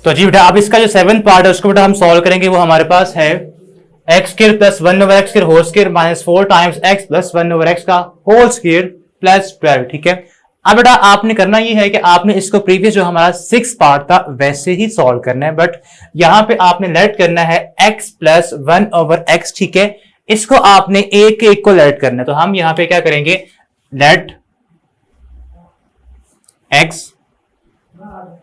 तो जी बेटा अब इसका जो 7th पार्ट है उसको बेटा हम सॉल्व करेंगे। वो हमारे पास है x square plus 1/x whole square minus 4 times x plus 1/x का होल स्क्वायर प्लस 12। ठीक है, अब बेटा आपने करना ये है कि आपने इसको प्रीवियस जो हमारा 6 पार्ट था वैसे ही सॉल्व करना है, बट यहां पे आपने लेट करना है x प्लस 1/x। ठीक है, इसको आपने एक एक को लेट करना है, तो हम यहां पे क्या करेंगे, let x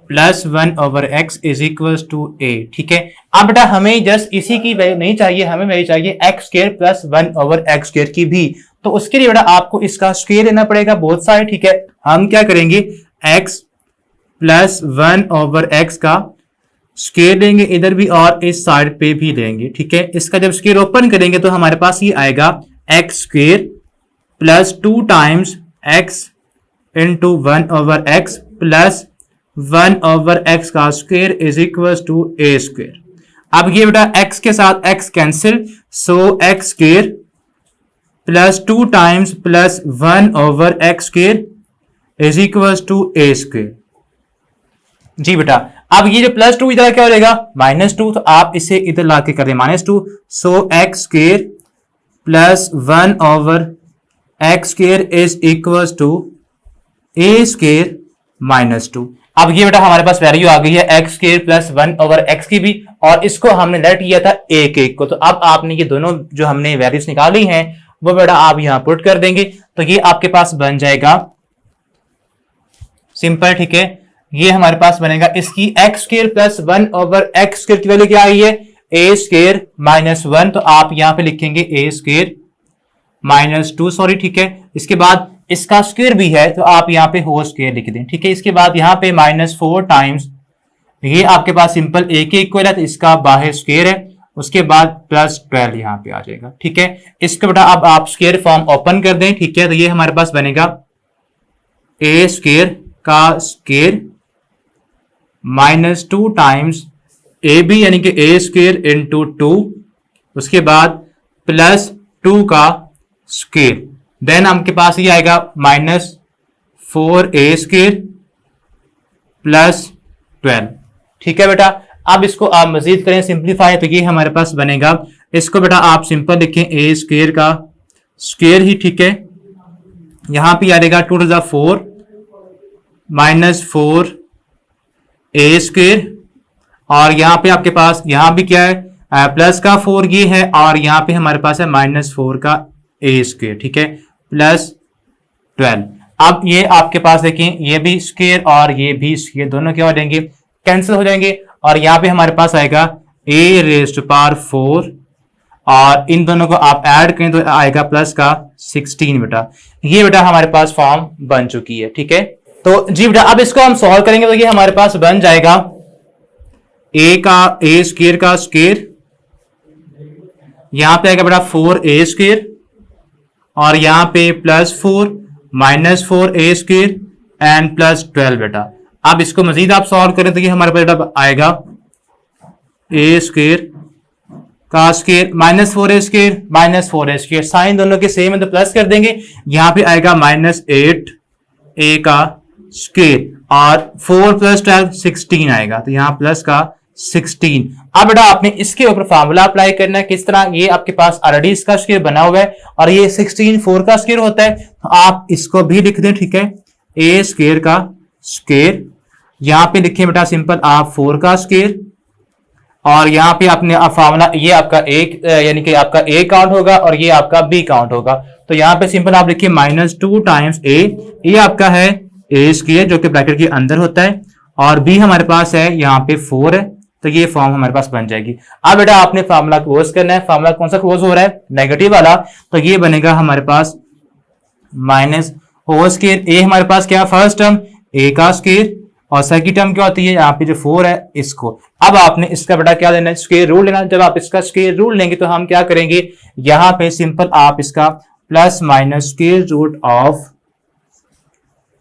plus 1/x is equal to a। ठीक है, अब बेटा हमें जस्ट इसी की वैल्यू नहीं चाहिए, हमें वैल्यू चाहिए x square plus 1/x square की भी। तो उसके लिए बेटा आपको इसका स्क्वायर लेना पड़ेगा बोथ साइड। ठीक है, हम क्या करेंगे, x प्लस 1/x का स्क्वायर लेंगे इधर भी और इस साइड पे भी लेंगे। ठीक है, इसका जब स्क्वायर ओपन करेंगे तो हमारे पास ये आएगा x square plus 2 times x into 1/x plus 1/x का square is equal to a square. अब ये बेटा x के साथ x cancel, so x square plus 2 times plus 1/x square is equal to a square. जी बेटा अब ये जो प्लस 2 इधर क्या हो जाएगा, -2, तो आप इसे इधर लाके कर दें -2, so x square plus 1/x square is equal to a square -2। अब ये बेटा हमारे पास वैल्यू आ गई है x स्क्वायर प्लस 1/x की भी, और इसको हमने लेट किया था एक एक को। तो अब आपने ये दोनों जो हमने वैल्यूज निकाली हैं वो बेटा आप यहां पुट कर देंगे, तो ये आपके पास बन जाएगा सिंपल। ठीक है, ये हमारे पास बनेगा इसकी x square plus 1/x square की वैल्यू क्या आई है, a स्क्वायर -1, तो आप यहां पे लिखेंगे a स्क्वायर -2 सॉरी। ठीक है, इसके बाद इसका स्क्वायर भी है तो आप यहाँ पे होल स्क्वायर लिख दें। ठीक है, इसके बाद यहाँ पे -4 टाइम्स ये आपके पास सिंपल एक इक्वल है तो इसका बाहर स्क्वायर है, उसके बाद प्लस 12 यहाँ पे आ जाएगा। ठीक है, इसके बेटा अब आप स्क्वायर फॉर्म ओपन कर दें। ठीक है, तो ये हमारे पास बनेगा a स्क्वायर का स्क्वायर -2 टाइम्स ab यानी कि a स्क्वायर इंटू 2, उसके बाद प्लस 2 का स्क्वायर, देन आपके पास ये आएगा -4a स्क्वायर प्लस 12। ठीक है बेटा, अब इसको आप मजीद करें सिंप्लीफाई, तो ये हमारे पास बनेगा, इसको बेटा आप सिंपल लिखें a स्क्वायर का स्क्वायर ही। ठीक है, यहां पे आ जाएगा 2 to 4 -4a स्क्वायर, और यहां पे आपके पास यहां भी क्या है प्लस का 4 ये है, और यहां पे हमारे पास है -4 का a स्क्वायर। ठीक है, प्लस 12। अब ये आपके पास देखें ये भी स्क्वायर और ये भी स्क्वायर दोनों क्या हो जाएंगे, कैंसिल हो जाएंगे, और यहाँ पे हमारे पास आएगा a रेज़ टू पावर 4, और इन दोनों को आप ऐड करें तो आएगा प्लस का 16 बेटा। ये बेटा हमारे पास फॉर्म बन चुकी है। ठीक है, तो जी बेटा अब इसको हम सॉल्व करेंगे तो ये हमारे पास बन जाएगा a स्क्वायर का स्क्वायर, यहां पे आएगा बेटा 4a स्क्वायर, और यहां पे +4 -4a स्क्वायर एंड प्लस 12 बेटा। अब इसको मजीद आप सॉल्व करें तो ये हमारे पास बेटा आएगा a स्क्वायर का स्क्वायर -4a स्क्वायर, साइन दोनों के सेम है तो प्लस कर देंगे, यहां पे आएगा -8a का स्क्वायर, और 4 + 12 16 आएगा, तो यहां प्लस का 16। अब बेटा आपने इसके ऊपर फार्मूला अप्लाई करना है, किस तरह, ये आपके पास ऑलरेडी इसका स्क्वायर बना हुआ है और ये 16 4 का स्क्वायर होता है, तो आप इसको भी लिख दें। ठीक है, a स्क्वायर का स्क्वायर, यहां पे लिखें बेटा सिंपल आप 4 का स्क्वायर, और यहां पे आपने फार्मूला ये आपका एक यानी कि आपका a काउंट होगा और ये आपका b काउंट होगा, तो यहां पे सिंपल आप लिखिए -2 टाइम्स a, ये आपका है a स्क्वायर जो कि ब्रैकेट के अंदर होता है, और b हमारे पास है यहाँ पे 4 है, तो ये फॉर्म हमारे पास बन जाएगी। अब बेटा आपने फार्मूला क्लोज करना है, फार्मूला कौन सा क्लोज हो रहा है, नेगेटिव वाला, तो ये बनेगा हमारे पास माइनस होल स्क्वायर, a हमारे पास क्या फर्स्ट टर्म a का स्क्वायर, और सेकंड टर्म क्या होती है यहाँ पे जो 4 है इसको। अब आपने इसका बेटा क्या लेना है, स्क्वायर रूट लेना। जब आप इसका स्क्वायर रूट लेंगे तो हम क्या करेंगे, यहाँ पे सिंपल आप इसका plus minus square root of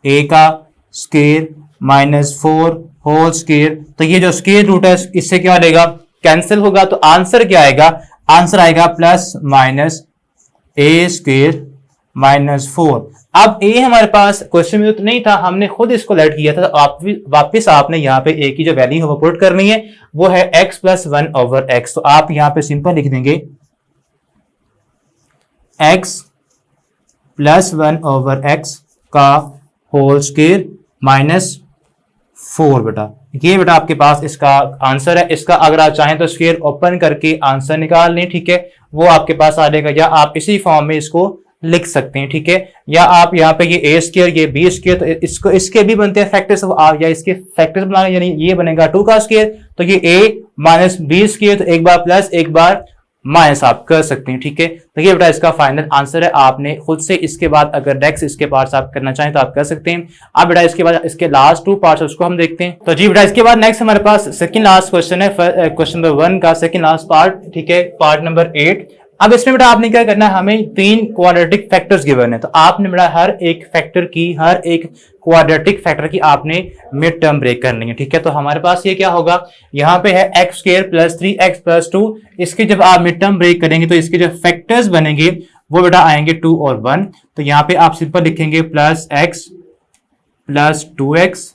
a का स्क्वायर -4 होल स्क्वायर, तो ये जो स्क्वायर रूट है इससे क्या लेगा, कैंसिल होगा, तो आंसर क्या आएगा, आंसर आएगा +- a स्क्वायर -4। अब ए हमारे पास क्वेश्चन में तो नहीं था, हमने खुद इसको लेट किया था, तो आप वापस आपने यहाँ पे ए की जो वैल्यू है वो पुट करनी है, वो है x प्लस 1 ओवर एक्स। तो आप यहाँ पे सिंपल लिख देंगे x प्लस 1 ओवर एक्स का होल स्क्वायर माइनस 4 बेटा। ये बेटा आपके पास इसका आंसर है। इसका अगर आप चाहें तो स्क्वायर ओपन करके आंसर निकाल लें, ठीक है, वो आपके पास आ जाएगा, या आप इसी फॉर्म में इसको लिख सकते हैं, ठीक है। या आप यहाँ पे ये ए स्क्वायर ये बी स्क्वायर, तो इसको इसके भी बनते हैं फैक्टर्स, या इसके फैक्टर्स बनाने, यानी ये बनेगा 2 का स्क्वायर, तो ये ए माइनस बी स्क्वायर, तो एक बार प्लस एक बार माइनस आप कर सकते हैं, ठीक है। तो ये बेटा इसका फाइनल आंसर है। आपने खुद से इसके बाद अगर नेक्स्ट इसके पार्ट्स आप करना चाहें तो आप कर सकते हैं। अब बेटा इसके बाद इसके लास्ट 2 पार्ट्स उसको हम देखते हैं। तो जी बेटा इसके बाद नेक्स्ट हमारे पास सेकंड लास्ट क्वेश्चन है, क्वेश्चन नंबर 1 का सेकंड लास्ट पार्ट, ठीक है, पार्ट नंबर 8। अब इसमें बेटा आपने क्या करना है, हमें 3 क्वाड्रेटिक फैक्टर्स गिवन है, तो आपने बेटा हर एक क्वाड्रेटिक फैक्टर की आपने मिड टर्म ब्रेक करनी है, ठीक है। तो हमारे पास ये क्या होगा, यहाँ पे है x square plus 3x plus 2, इसके जब आप मिड टर्म ब्रेक करेंगे तो इसके जो फैक्टर्स बनेंगे वो बेटा आएंगे 2 और 1। तो यहाँ पे आप सिंपल लिखेंगे प्लस x प्लस 2x,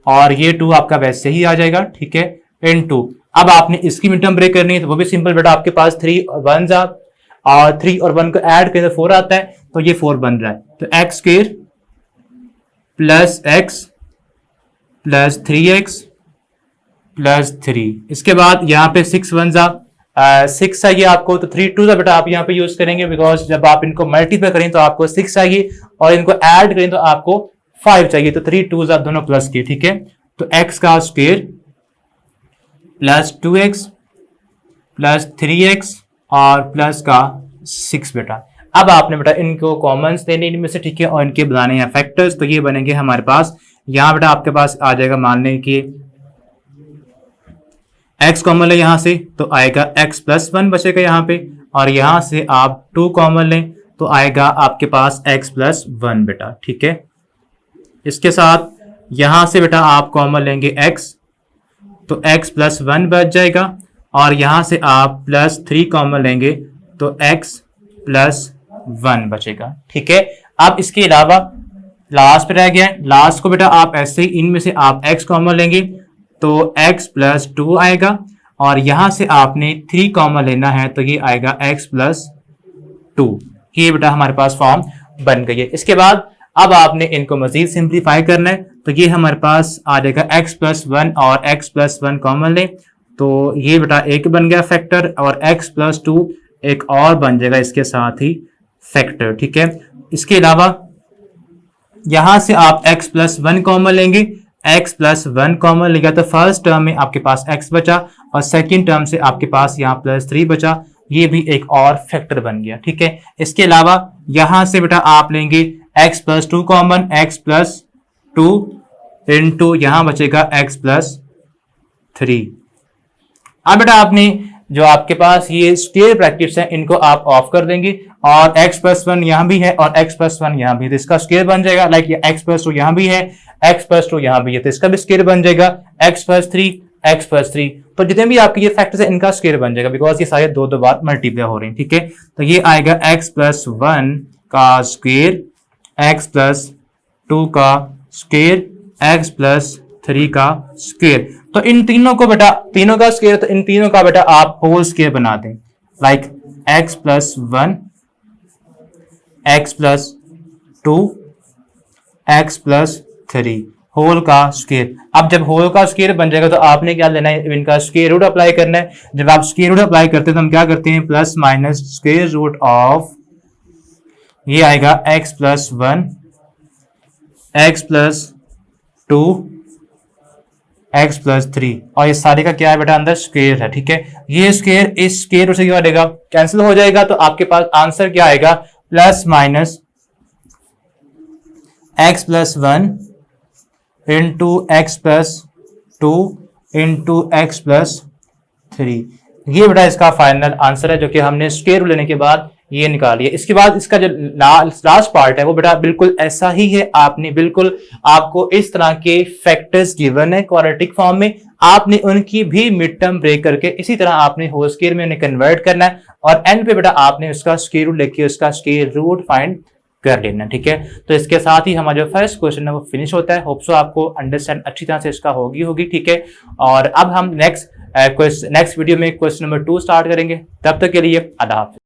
और ये 2 आपका वैसे ही आ जाएगा, ठीक है, इन 2। अब आपने इसकी मिड टर्म ब्रेक करनी है, तो वो भी सिंपल बेटा, आपके पास 3 और 1 और 3 और 1 को ऐड करें तो 4 आता है, तो ये 4 बन रहा है। तो x square plus x plus 3x plus 3, इसके बाद यहाँ पे 6 1 6 चाहिए आपको, तो 3 2 बेटा आप यहाँ पे यूज करेंगे, बिकॉज जब आप इनको मल्टीप्लाई करें तो आपको 6 चाहिए, और इनको ऐड करें तो आपको 5 चाहिए, तो 3 2 दोनों प्लस के, ठीक है। तो x का square plus 2x plus 3x और प्लस का 6 बेटा। अब आपने बेटा इनको कॉमन्स लेने इनमें से, ठीक है, और इनके बनाने हैं फैक्टर्स, तो ये बनेंगे हमारे पास, यहाँ बेटा आपके पास आ जाएगा, मान लें कि x कॉमन लें यहाँ से तो आएगा x प्लस 1 बचेगा यहाँ पे, और यहाँ से आप 2 कॉमन लें तो आएगा आपके पास x प्लस 1 बेटा, ठीक है। इसके साथ यहाँ से बेटा आप कॉमन लेंगे x, तो x प्लस 1 बच जाएगा, और यहां से आप प्लस 3 कॉमन लेंगे तो x प्लस 1 बचेगा, ठीक है। अब इसके अलावा लास्ट पे रह गया है, लास्ट को बेटा आप ऐसे ही इनमें से आप x कॉमन लेंगे तो x प्लस 2 आएगा, और यहां से आपने 3 कॉमन लेना है तो ये आएगा x प्लस 2। ये बेटा हमारे पास फॉर्म बन गई है। इसके बाद अब आपने इनको मजीद सिंप्लीफाई करना है, तो ये हमारे पास आ जाएगा x प्लस 1 और x प्लस 1 कॉमन लें तो ये बेटा एक बन गया फैक्टर, और x प्लस 2 एक और बन जाएगा इसके साथ ही फैक्टर, ठीक है। इसके अलावा यहां से आप x प्लस 1 कॉमन लेंगे, x प्लस 1 कॉमन लेगा तो फर्स्ट टर्म में आपके पास x बचा, और सेकंड टर्म से आपके पास यहाँ प्लस 3 बचा, ये भी एक और फैक्टर बन गया, ठीक है। इसके अलावा यहां से बेटा आप लेंगे x plus 2 common, x plus 2 into यहाँ बचेगा x प्लस 3। अब बेटा आपने जो आपके पास ये स्क्वायर ब्रैकेट्स हैं इनको आप ऑफ कर देंगे, और x प्लस 1 यहाँ भी है और x प्लस 1 यहाँ भी है, तो इसका स्क्वायर बन जाएगा, लाइक ये x प्लस 2 यहाँ भी है, x प्लस 2 यहाँ भी है, तो इसका भी स्क्वायर बन जाएगा x प्लस 3। तो जितने भी आपके ये फैक्टर्स हैं इनका स्क्वायर बन जाएगा, बिकॉज ये सारे दो बार मल्टीप्लाई हो रहे हैं, ठीक है। तो ये आएगा x प्लस 1 का स्क्वायर, x प्लस 2 का स्क्वायर, x प्लस 3 का स्क्वायर। तो इन तीनों को बेटा, तीनों का स्क्वायर, तो इन तीनों का बेटा आप होल स्क्वायर बना दें, like x plus 1, x plus 2, x plus 3 whole का स्क्वायर। अब जब होल का स्क्वायर बन जाएगा तो आपने क्या लेना है, इनका स्क्वायर रूट अप्लाई करना है। जब आप स्क्वायर रूट अप्लाई करते हैं तो हम क्या करते हैं, plus minus square root of, ये आएगा x plus 1, x plus 2, x plus 3, और ये सारे का क्या है बेटा, अंदर स्क्वायर है, ठीक है। ये स्क्वायर इस स्क्वायर से क्या हो जाएगा, कैंसिल हो जाएगा, तो आपके पास आंसर क्या आएगा, plus minus x plus 1 into x plus 2 into x plus 3। ये बेटा इसका फाइनल आंसर है, जो कि हमने स्क्वायर रूट लेने के बाद ये निकालिए। इसके बाद इसका जो लास्ट पार्ट है वो बेटा बिल्कुल ऐसा ही है। आपने बिल्कुल, आपको इस तरह के फैक्टर्स गिवन है क्वाड्रेटिक फॉर्म में, आपने उनकी भी मिड टर्म ब्रेक करके इसी तरह आपने होल स्क्वायर में उन्हें कन्वर्ट करना है, और एंड पे बेटा आपने उसका स्क्वायर रूट लेके उसका स्क्वायर रूट फाइंड कर लेना, ठीक है। तो इसके साथ ही हमारा जो फर्स्ट क्वेश्चन है वो फिनिश होता है। होप सो आपको अंडरस्टैंड अच्छी तरह से इसका होगी, ठीक है। और अब हम नेक्स्ट वीडियो में क्वेश्चन नंबर 2 स्टार्ट करेंगे। तब तक के लिए अल्लाह हाफ़िज़।